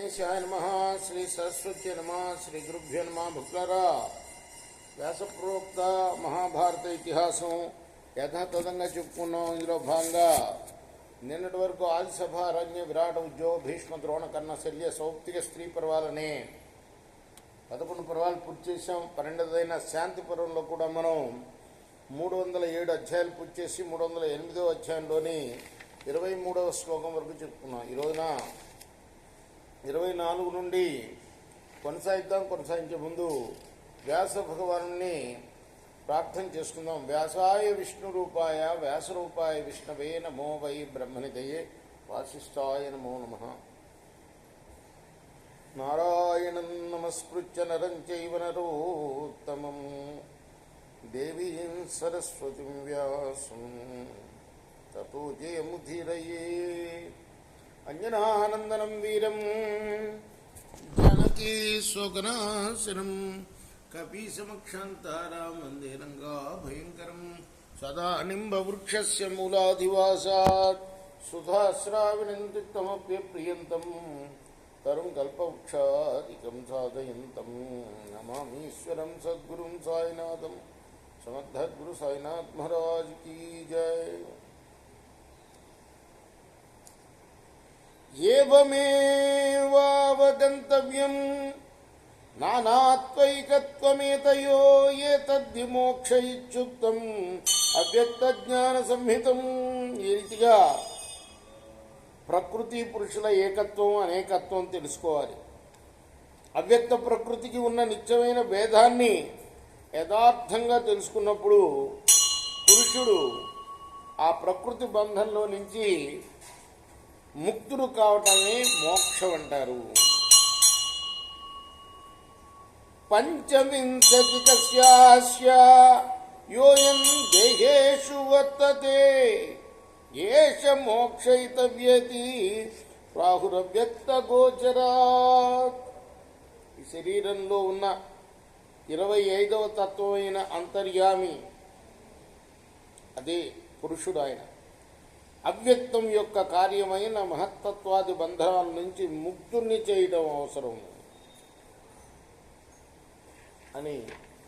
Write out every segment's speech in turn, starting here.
గణేశాయ నమః. శ్రీ సరస్వతి నమః. శ్రీ గురుభ్యో నమః. భక్తులారా, వ్యాసప్రోక్త మహాభారత ఇతిహాసం యథాతథంగా చెప్పుకున్నాం. ఇందులో భాగంగా నిన్నటి వరకు ఆదిసభ, అరణ్య, విరాట, ఉద్యోగ, భీష్మ, ద్రోణ, కర్ణ, శల్య, సౌప్తిక స్త్రీ పర్వాలనే 11 పర్వాలు పూర్తి చేసాం. 12వ శాంతి పర్వంలో కూడా మనం 307 అధ్యాయాలు పూర్తి చేసి 308వ అధ్యాయంలోని 23వ శ్లోకం వరకు చెప్పుకున్నాం. ఈ రోజున 24 నుండి కొనసాగిద్దాం. కొనసాగించే ముందు వ్యాస భగవానుని ప్రార్థన చేసుకుందాం. వ్యాసాయ విష్ణు రూపాయ వ్యాసరూపాయ విష్ణవే నమో వై బ్రహ్మనిదయే వాసిష్ఠాయ నమో నమః. నారాయణం నమస్కృత్య నరం చైవ నరోత్తమం దేవీం సరస్వతిం వ్యాసం తతో జయముదీరయే. అంజనానందనం వీరం జానకీ స్వగనాశనం కపీసమక్షాంతారామందిరంగా భయంకరం సదా నింబవృక్షస్య మూలాధివాసాత్ సుధాశ్రావినంతిత్తమప్యప్రియంతం తరుం కల్పవృక్షాదికం సాధయంతం నమామీశ్వరం సద్గురుం సాయినాథం. సమర్థగురు సాయినాథ్ మహారాజ్ కీ జయ. ఏవమేవావగంతవ్యం నానాత్వైకత్వమేతయో ఏతద్విమోక్ష ఇత్యుక్తం అవ్యక్త జ్ఞాన సంహితం. ఈ రీతిగా ప్రకృతి పురుషుల ఏకత్వం, అనేకత్వం తెలుసుకోవాలి. అవ్యక్త ప్రకృతికి ఉన్న నిత్యమైన భేదాన్ని యథార్థంగా తెలుసుకున్నప్పుడు పురుషుడు ఆ ప్రకృతి బంధంలో నుంచి ముక్తుడు కావటమే మోక్షం అంటారు. పంచవింశతికస్యాస్య యోయం దేహేషు వర్తతే ఏష మోక్షయితవ్యతి రాహురవ్యక్త గోచరాత్. ఈ శరీరంలో ఉన్న 25వ తత్వమైన అంతర్యామి, అదే పురుషుడు. ఆయన అవ్యక్తం యొక్క కార్యమైన మహత్తత్వాది బంధనాల నుంచి ముక్తుణ్ణి చేయడం అవసరం అని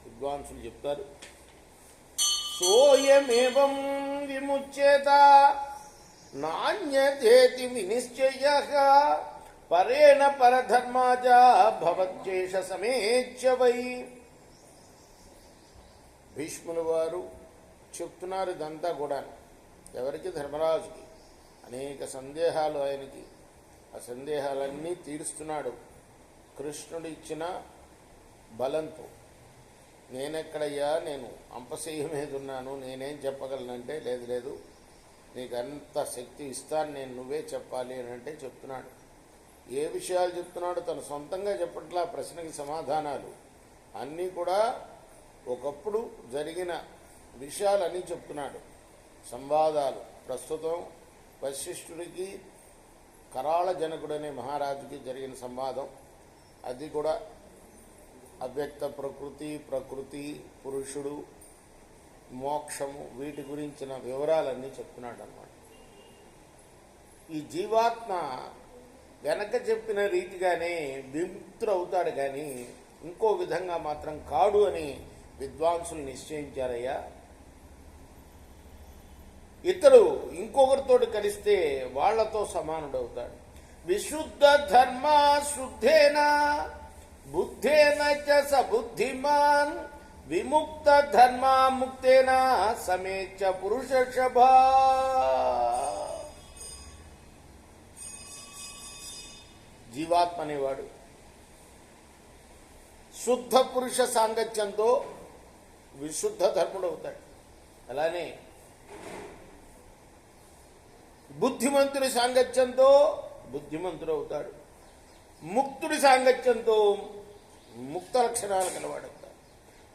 విద్వాంసులు చెప్తారు. సోయమేవం విముచ్యేత నాణ్యతేతి వినిశ్చయః పరేణ పరధర్మాజ భవత్యేష సమేచ్ఛ వై. భీష్ముల వారు చెప్తున్నారు ఇదంతా కూడా. ఎవరికి? ధర్మరాజుకి. అనేక సందేహాలు ఆయనకి. ఆ సందేహాలన్నీ తీరుస్తున్నాడు కృష్ణుడు ఇచ్చిన బలంతో. నేనెక్కడయ్యా, నేను అంపశయ్య మీద ఉన్నాను, నేనేం చెప్పగలనంటే లేదు నీకు అంత శక్తి ఇస్తాను నేను, నువ్వే చెప్పాలి అని అంటే చెప్తున్నాడు. ఏ విషయాలు చెప్తున్నాడు? తను సొంతంగా చెప్పట్లా. ప్రశ్నకి సమాధానాలు అన్నీ కూడా ఒకప్పుడు జరిగిన విషయాలన్నీ చెప్తున్నాడు. సంవాదాలు. ప్రస్తుతం వశిష్ఠుడికి కరాళ జనకుడనే మహారాజుకి జరిగిన సంవాదం. అది కూడా అవ్యక్త ప్రకృతి, పురుషుడు, మోక్షము, వీటి గురించిన వివరాలన్నీ చెప్తున్నాడు అన్నమాట. ఈ జీవాత్మ వెనక చెప్పిన రీతిగానే విముక్తుడు అవుతాడు, కానీ ఇంకో విధంగా మాత్రం కాడు అని విద్వాంసులు నిశ్చయించారయ్యా. ఇతడు ఇంకొకరితోటి కలిస్తే వాళ్లతో సమానుడవుతాడు. విశుద్ధ ధర్మ శుద్ధేనా బుద్ధేన చ స బుద్ధిమాన్ విముక్త ధర్మ ముక్తేన సమేచ్ఛ పురుషశభ. జీవాత్మ అనేవాడు శుద్ధ పురుష సాంగత్యంతో విశుద్ధ ధర్ముడు అవుతాడు. అలానే బుద్ధిమంతుడి సాంగత్యంతో బుద్ధిమంతుడు అవుతాడు. ముక్తుడి సాంగత్యంతో ముక్త లక్షణాలు కలవాడవుతాడు.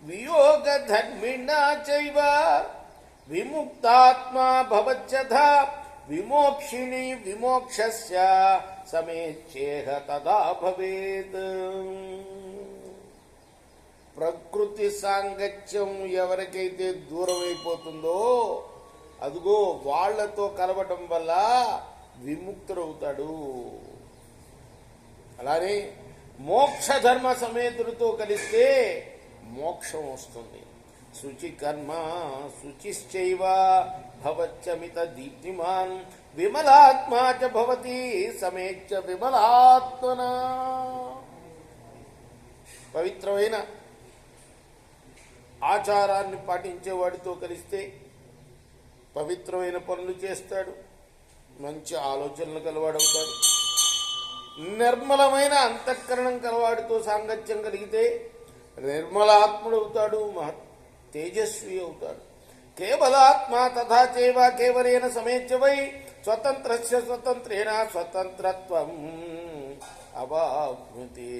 వియోగ ధర్మిణా చైవ విముక్తాత్మా భవత్యథ విమోక్షిణి విమోక్షస్య సమేచ్ఛేహ తదా భవేత్. ప్రకృతి సాంగత్యం ఎవరికైతే దూరం అయిపోతుందో అదిగో వాళ్లతో కలవటం వల్ల విముక్తుడవుతాడు. అలానే మోక్ష ధర్మ సమేతులతో కలిస్తే మోక్షం వస్తుంది. శుచి కర్మ శుచిశ్చైవ భవచ్చమిత దీప్తిమాన్ విమలాత్మా చ భవతి సమేచ్చ విమలాత్మన. పవిత్రమైన ఆచారాన్ని పాటించే వాడితో కలిస్తే పవిత్రమైన పనులు చేస్తాడు, మంచి ఆలోచనలు కలవాడవుతాడు. నిర్మలమైన అంతఃకరణం కలవాడితో సాంగత్యం కలిగితే నిర్మలాత్ముడవుతాడు, తేజస్వి అవుతాడు. కేవలాత్మా తథా చైవ కేవలేన సమేత్య వై స్వతంత్రస్య స్వతంత్రేణ స్వతంత్రత్వం అవాప్నుతే.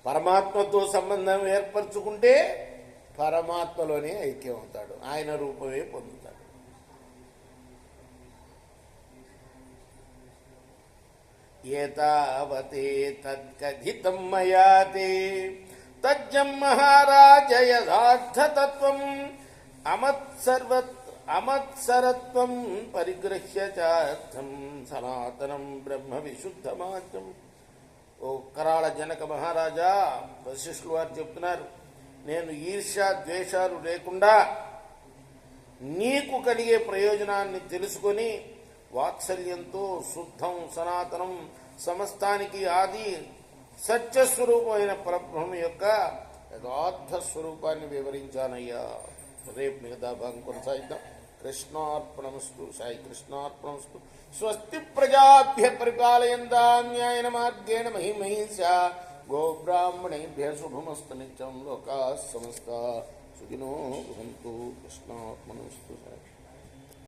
పరమాత్మతో సంబంధం ఏర్పరచుకుంటే పరమాత్మలోనే ఐక్యం అవుతాడు, ఆయన రూపమే పొందుతాడు. ఏతావతే తత్కథితం మయా తే తజ్జం మహారాజ యథార్థతత్వం అమత్సరత్వం పరిగృహ్య చార్థం సనాతనం బ్రహ్మ విశుద్ధమాత్రం. ఓ కరాళ జనక మహారాజా, వశిష్ఠులు వారు చెప్తున్నారు, నేను ఈర్ష్య ద్వేషాలు లేకుండా నీకు కలిగే ప్రయోజనాన్ని తెలుసుకొని వాత్సల్యంతో శుద్ధం సనాతనం సమస్తానికి ఆది సత్యస్వరూపమైన పరబ్రహ్మ యొక్క యథార్థ స్వరూపాన్ని వివరించానయ్యా. రేపు మిగతా భాగం కొనసాగిద్దాం. కృష్ణార్పణమస్తు. సాయి కృష్ణార్పణమస్తు. స్వస్తి ప్రజాభ్య పరిపాలయంతాం న్యాయేన మార్గేణ మహిమహింసా గోబ్రాహ్మణేభ్య శుభమస్తు. నిత్యం లోకాః సమస్తాః సుఖినో భవంతు. కృష్ణార్పణమస్తు. సాయి